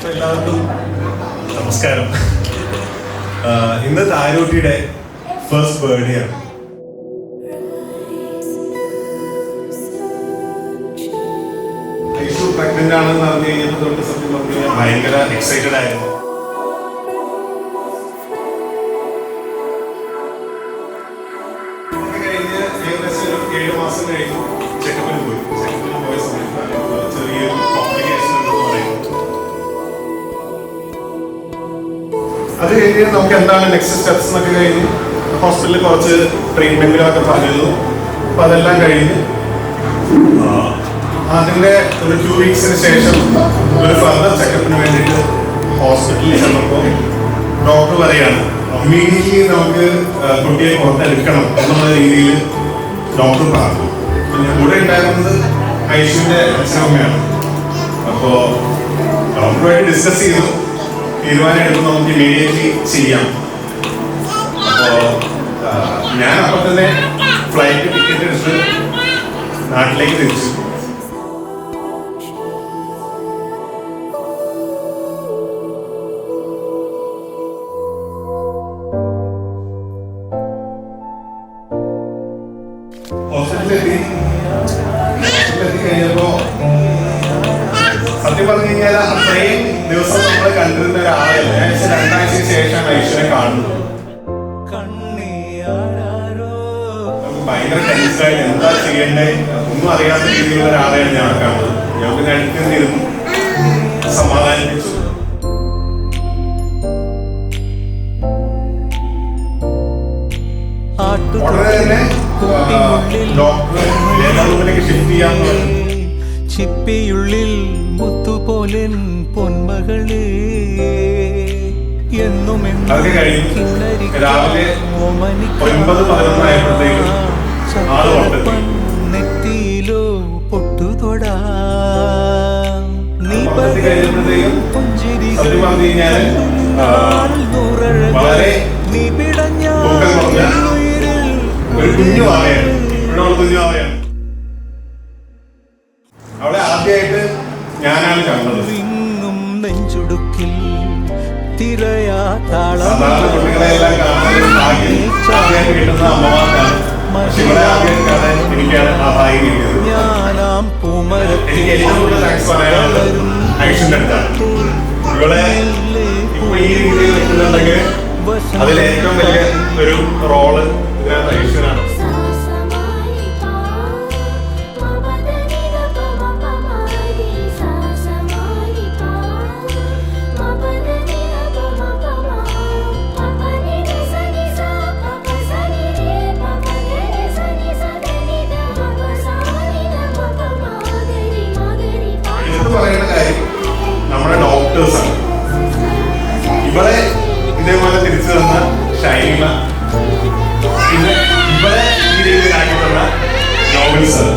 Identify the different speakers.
Speaker 1: എല്ലാവർക്കും നമസ്കാരം. ഇന്ന് താരോട്ടിയുടെ ഫസ്റ്റ് ബർത്ത്ഡേ ആണ്. ഐഷു പ്രഗ്നന്റ് ആണെന്ന് അറിഞ്ഞു കഴിഞ്ഞപ്പോൾ തൊട്ട് സത്യം പറഞ്ഞു ഞാൻ ഭയങ്കര എക്സൈറ്റഡ് ആയിരുന്നു. കഴിഞ്ഞ് ഏകദേശം 7 മാസം കഴിഞ്ഞു ചെക്കപ്പിന് പോയി. ചെക്കപ്പിന് പോയ സമയത്താണ് ചെറിയൊരു കോംപ്ലിക്കേഷൻ ഉണ്ടെന്ന് പറയുന്നത്. അത് കഴിഞ്ഞ് നമുക്ക് എന്താണ് നെക്സ്റ്റ് സ്റ്റെപ്സ് എന്നൊക്കെ കഴിഞ്ഞ് ഹോസ്പിറ്റലിൽ കുറച്ച് ട്രീറ്റ്മെന്റുകളൊക്കെ പറഞ്ഞിരുന്നു. അപ്പൊ അതെല്ലാം കഴിഞ്ഞ് അതിന്റെ ഒരു 2 വീക്സിന് ശേഷം ഒരു ഫർദർ ചെക്കപ്പിന് വേണ്ടിയിട്ട് ഹോസ്പിറ്റലിൽ ചെന്നപ്പോൾ ഡോക്ടർ പറയാണ് ഇമ്മീഡിയറ്റ്ലി നമുക്ക് കുട്ടിയെ പുറത്തെടുക്കണം എന്നുള്ള രീതിയിൽ ഡോക്ടർ പറഞ്ഞു. ഞാൻ കൂടെ ഉണ്ടായിരുന്നത് ഐഷുവിന്റെ അച്ഛനമ്മയാണ്. അപ്പോൾ ഡോക്ടറുമായിട്ട് ഡിസ്കസ് ചെയ്തു. തീരുമാനം എടുക്കുമ്പോൾ നമുക്ക് ഇമ്മീഡിയറ്റ്ലി ചെയ്യാം. അപ്പോൾ ഞാൻ അപ്പം തന്നെ ഫ്ലൈറ്റ് ടിക്കറ്റ് എടുത്ത് നാട്ടിലേക്ക് തിരിച്ചു. ഹോസ്പിറ്റലിലെത്തി കഴിഞ്ഞപ്പോ സത്യം പറഞ്ഞു കഴിഞ്ഞാൽ അത്രയും ദിവസം നമ്മൾ കണ്ടിരുന്ന ഒരാളല്ല. ഞാൻ 2 ആഴ്ചയ്ക്ക് ശേഷമാണ് ഐശ്വര്യ കാണുന്നത്. ഭയങ്കര ടെൻഷനായി എന്താ ചെയ്യണ്ടേ ഒന്നും അറിയാത്ത രീതിയിലുള്ള ഒരാളെയാണ് ഞാൻ കാണുന്നത്. ഞാൻ പിന്നെ അടുത്തിരുന്നു സമാധാനിപ്പിച്ചു. ഉടനെ തന്നെ ഡോക്ടർ റൂമിലേക്ക് ഷിഫ്റ്റ് ചെയ്യാന്ന് പറഞ്ഞു.
Speaker 2: ചിപ്പിയുള്ളിൽ മുത്തുപോലൻ പൊന്മകളെ
Speaker 1: അതൊക്കെ കഴിഞ്ഞു. രാവിലെ 9-11 ആയപ്പോഴത്തേക്കും ആള് പുറത്തെത്തി.
Speaker 2: നെറ്റിയിലോ പൊട്ടുതൊടാ നീ
Speaker 1: കഴിഞ്ഞപ്പോഴത്തേക്കും സത്യം പറഞ്ഞു കഴിഞ്ഞാൽ വളരെ
Speaker 2: നീ പിടഞ്ഞ
Speaker 1: ഒരു കുഞ്ഞു ആവയാണ്. ഇവിടെ കുഞ്ഞു ആവയാണ്. അവളെ ആദ്യമായിട്ട് ഞാനാണ് കണ്ടത്.
Speaker 2: നെഞ്ചുടുക്കിൽ
Speaker 1: സാധാരണ കുട്ടികളെല്ലാം കാണുന്നത് ഭാഗ്യം ആദ്യമായിട്ട് കിട്ടുന്ന അമ്മമാർക്കാണ്. പക്ഷെ ഇവിടെ ആദ്യമായിട്ട് കാണാൻ എനിക്കാണ് ആ ഭാഗ്യം കിട്ടിയത്. എനിക്ക് ഏറ്റവും കൂടുതൽ താങ്ക്സ് പറയാനുള്ളത് ഐഷുവിന്റെ അടുത്താണ്. ഇവിടെ ഇപ്പൊ ഈ രീതിയിൽ നിൽക്കുന്നുണ്ടെങ്കിൽ അതിൽ ഏറ്റവും വലിയ ഒരു റോള് ഇതിനകത്ത് ഐശ്വര്യാണ്. പറയുന്ന കാര്യം നമ്മുടെ ഡോക്ടേഴ്സാണ്. ഇവിടെ ഇതേപോലെ തിരിച്ചു തന്ന ഷൈനിമ, പിന്നെ ഇവിടെ ഈ രീതിയിൽ ആക്കി തന്ന നോബൽ സർ.